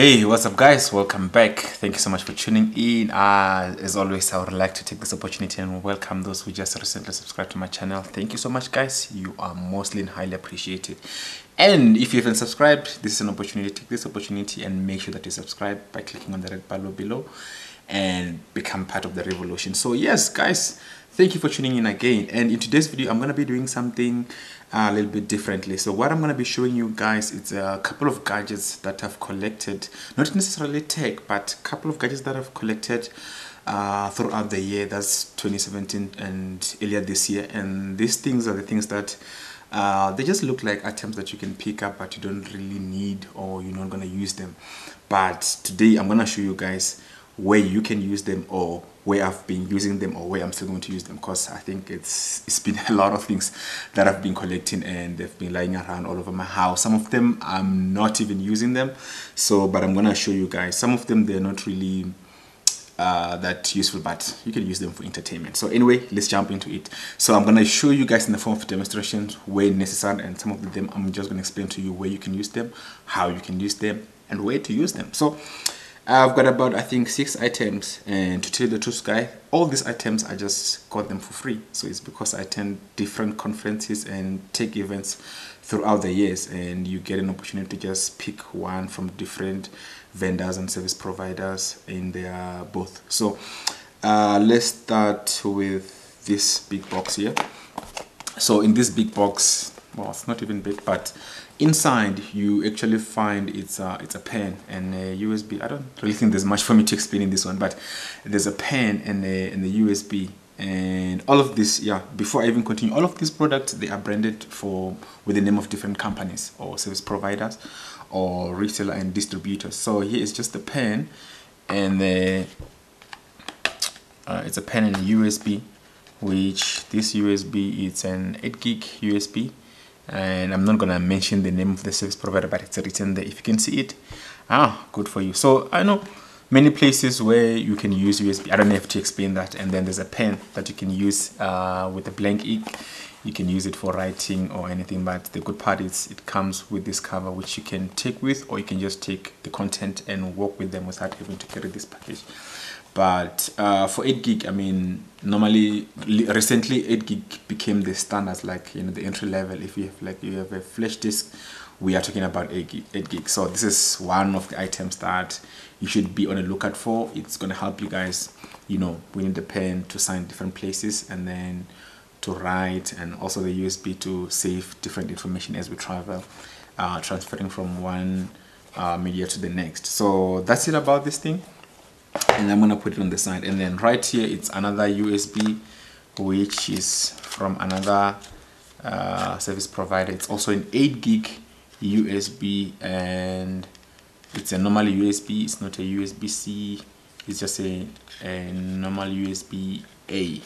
Hey, what's up guys? Welcome back. Thank you so much for tuning in. As always, I would like to take this opportunity and welcome those who just recently subscribed to my channel. Thank you so much guys. You are mostly and highly appreciated. And if you haven't subscribed, this is an opportunity. Take this opportunity and make sure that you subscribe by clicking on the red button below and become part of the revolution. So yes guys, thank you for tuning in again. And in today's video I'm going to be doing something a little bit differently. So what I'm going to be showing you guys, it's a couple of gadgets that I've collected, not necessarily tech, but a couple of gadgets that I've collected throughout the year. That's 2017 and earlier this year. And these things are the things that they just look like items that you can pick up but you don't really need, or you're not going to use them. But today I'm going to show you guys where you can use them, or where I've been using them, or where I'm still going to use them, because I think it's been a lot of things that I've been collecting and they've been lying around all over my house. Some of them I'm not even using them, but I'm gonna show you guys. Some of them they're not really that useful, but you can use them for entertainment. So anyway, let's jump into it. So I'm gonna show you guys in the form of demonstrations where necessary, and some of them I'm just gonna explain to you where you can use them, how you can use them, and where to use them. So I've got about, I think, 6 items, and to tell you the truth guys, all these items I just got them for free. So it's because I attend different conferences and tech events throughout the years, and you get an opportunity to just pick one from different vendors and service providers in their booth. So let's start with this big box here. So in this big box, well, it's not even big, but inside you actually find it's a pen and a USB. I don't really think there's much for me to explain in this one, but there's a pen and a USB, and all of this. Yeah, before I even continue, all of these products, they are branded with the name of different companies or service providers or retailer and distributors. So here is just a pen, and it's a pen and a USB, which this USB, it's an 8 gig USB. And I'm not gonna mention the name of the service provider, but it's written there. If you can see it, good for you. So I know many places where you can use USB. I don't have to explain that. And then there's a pen that you can use with a blank ink. You can use it for writing or anything, but the good part is it comes with this cover, which you can take with, or you can just take the content and work with them without having to carry this package. But for 8 gig, I mean, normally recently 8 gig became the standard, like, you know, the entry level. If you have a flash disk, we are talking about 8 gig. So this is one of the items that you should be on a lookout for. It's going to help you guys, you know, we need the pen to sign different places, and then to write, and also the USB to save different information as we travel, transferring from one media to the next. So that's it about this thing. And I'm gonna put it on the side, and then right here it's another USB, which is from another service provider. It's also an 8 gig USB, and it's a normal USB. It's not a USB-C. It's just a normal USB-A,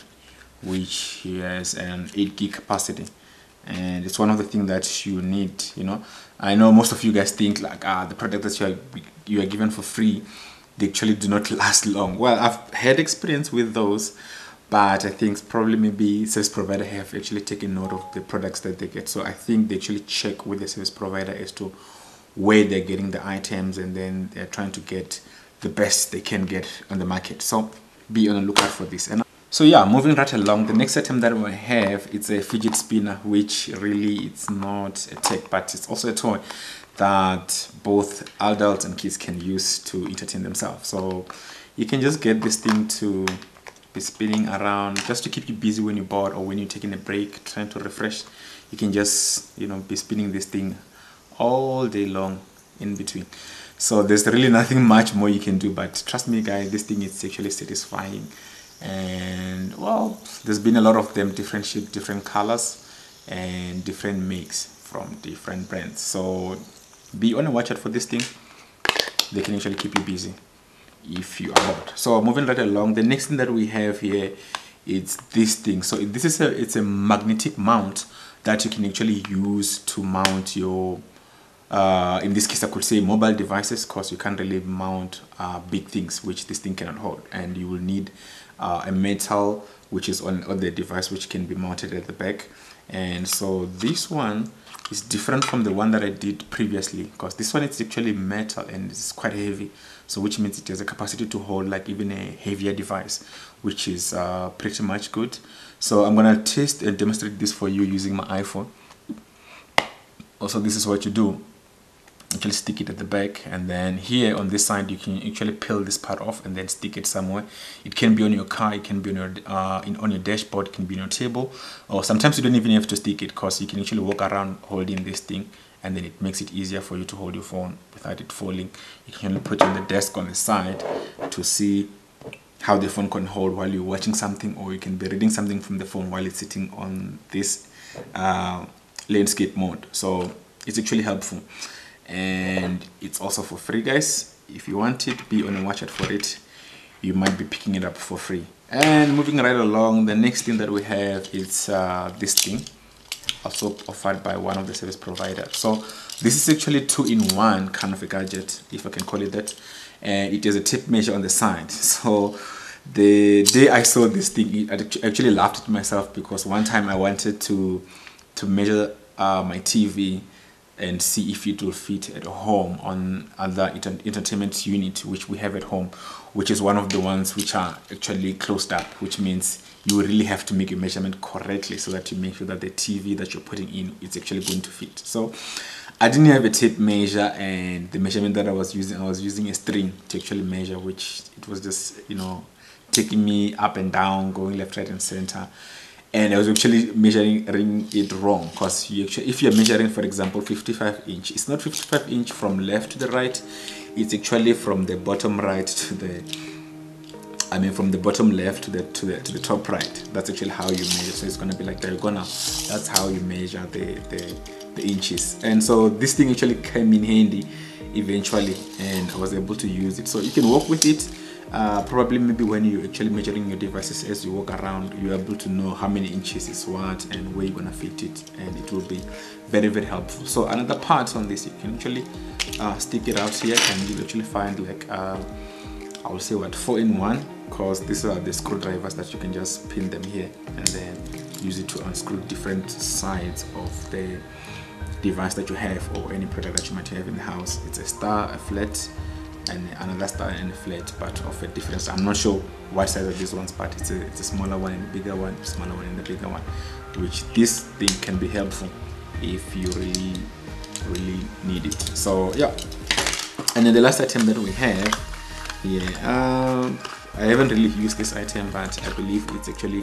which has an 8 gig capacity. And it's one of the things that you need. You know, I know most of you guys think like the product that you are given for free, they actually do not last long. Well, I've had experience with those, but I think probably maybe service provider have actually taken note of the products that they get. So I think they actually check with the service provider as to where they're getting the items, and then they're trying to get the best they can get on the market. So be on the lookout for this. And so yeah, moving right along, the next item that we have, it's a fidget spinner, which really it's not a tech, but it's also a toy that both adults and kids can use to entertain themselves. So you can just get this thing to be spinning around just to keep you busy when you're bored, or when you're taking a break trying to refresh. You can just, you know, be spinning this thing all day long in between. So there's really nothing much more you can do, but trust me guys, this thing is actually satisfying. And well, there's been a lot of them, different shape, different colors, and different makes from different brands. So be on a watch out for this thing. They can actually keep you busy if you are bored. So moving right along, the next thing that we have here is this thing. So this is it's a magnetic mount that you can actually use to mount your in this case I could say mobile devices, because you can't really mount big things which this thing cannot hold, and you will need a metal which is on the device, which can be mounted at the back. And so this one It's different from the one that I did previously, because this one is actually metal and it's quite heavy, so which means it has a capacity to hold like even a heavier device, which is pretty much good. So I'm gonna test and demonstrate this for you using my iPhone. Also, this is what you do. Actually stick it at the back, and then here on this side you can actually peel this part off and then stick it somewhere. It can be on your car, it can be on your dashboard, it can be on your table, or sometimes you don't even have to stick it, because you can actually walk around holding this thing, and then it makes it easier for you to hold your phone without it falling. You can only put it on the desk on the side to see how the phone can hold while you're watching something, or you can be reading something from the phone while it's sitting on this landscape mode. So it's actually helpful, and it's also for free, guys. If you want it, be on a watch out for it. You might be picking it up for free. And moving right along, the next thing that we have is this thing, also offered by one of the service providers. So this is actually 2-in-1 kind of a gadget, if I can call it that, and it has a tape measure on the side. So the day I saw this thing, I actually laughed at myself, because one time I wanted to measure my TV and see if it will fit at home on other entertainment unit which we have at home, which is one of the ones which are actually closed up, which means you really have to make your measurement correctly so that you make sure that the TV that you're putting in is actually going to fit. So I didn't have a tape measure, and the measurement that I was using a string to actually measure, which it was just, you know, taking me up and down, going left, right and center. And I was actually measuring it wrong, because if you're measuring, for example, 55 inch, it's not 55 inch from left to the right, it's actually from the bottom right to the, from the bottom left to the top right. That's actually how you measure. So it's going to be like diagonal. That's how you measure the inches. And so this thing actually came in handy eventually, and I was able to use it. So you can work with it. Probably maybe when you're actually measuring your devices as you walk around, you're able to know how many inches is what and where you're gonna fit it, and it will be very, very helpful. So another part on this, you can actually stick it out here, and you'll actually find like I will say what, 4-in-1, because these are the screwdrivers that you can just pin them here and then use it to unscrew different sides of the device that you have, or any product that you might have in the house. It's a star, a flat, and another star and a flat, but of a difference. I'm not sure what size are these ones, but it's a smaller one and a bigger one, smaller one and a bigger one, which this thing can be helpful if you really need it. So yeah, and then the last item that we have here, I haven't really used this item, but I believe it's actually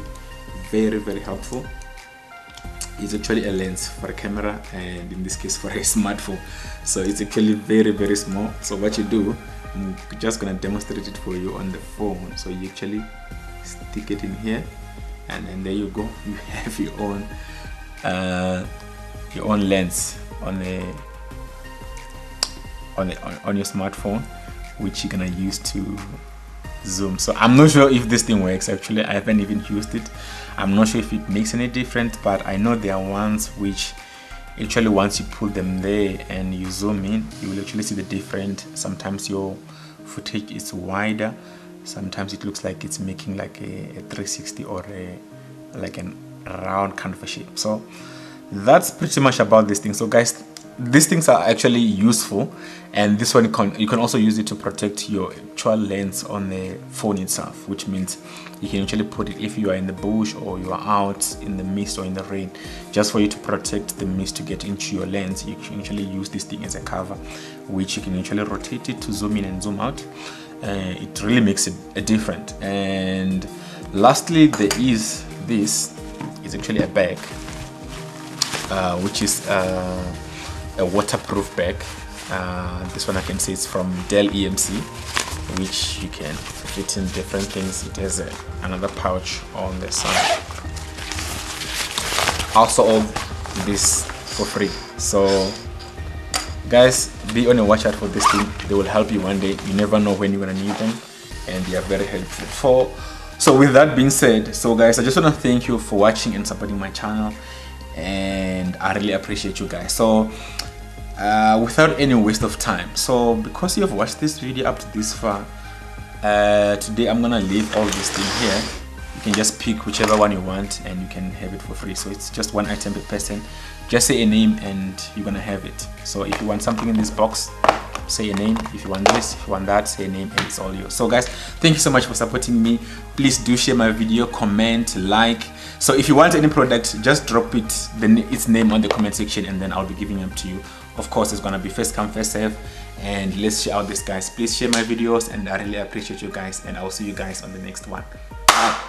very, very helpful. It's actually a lens for a camera, and in this case for a smartphone. So it's actually very, very small. So what you do, I'm just gonna demonstrate it for you on the phone. So you actually stick it in here, and then there you go. You have your own lens on your smartphone, which you're gonna use to zoom. So I'm not sure if this thing works. Actually, I haven't even used it. I'm not sure if it makes any difference, but I know there are ones which actually, once you pull them there and you zoom in, you will actually see the difference. Sometimes your footage is wider, sometimes it looks like it's making like a 360 or like an round kind of a shape. So that's pretty much about this thing. So guys, these things are actually useful, and this one you can also use it to protect your actual lens on the phone itself, which means you can actually put it if you are in the bush or you are out in the mist or in the rain, just for you to protect the mist to get into your lens. You can actually use this thing as a cover, which you can actually rotate it to zoom in and zoom out. It really makes a difference. And lastly, there is this. It's actually a bag, which is a waterproof bag. This one I can say it's from Dell EMC, which you can fit in different things. It has another pouch on the side. Also all this for free. So guys, be on a watch out for this thing. They will help you one day. You never know when you're gonna need them, and they are very helpful. So with that being said, so guys, I just want to thank you for watching and supporting my channel, and I really appreciate you guys. So without any waste of time, so because you have watched this video up to this far, today I'm gonna leave all this thing here, You can just pick whichever one you want and you can have it for free. So it's just 1 item per person. Just say a name and you're gonna have it. So if you want something in this box, say a name. If you want this, if you want that, say a name, and it's all yours. So guys, thank you so much for supporting me. Please do share my video, comment, like. So if you want any product, just drop its name on the comment section, and then I'll be giving them to you. Of course, it's gonna be first come first serve, and let's share out this, guys. Please share my videos, and I really appreciate you guys, and I'll see you guys on the next one. Bye.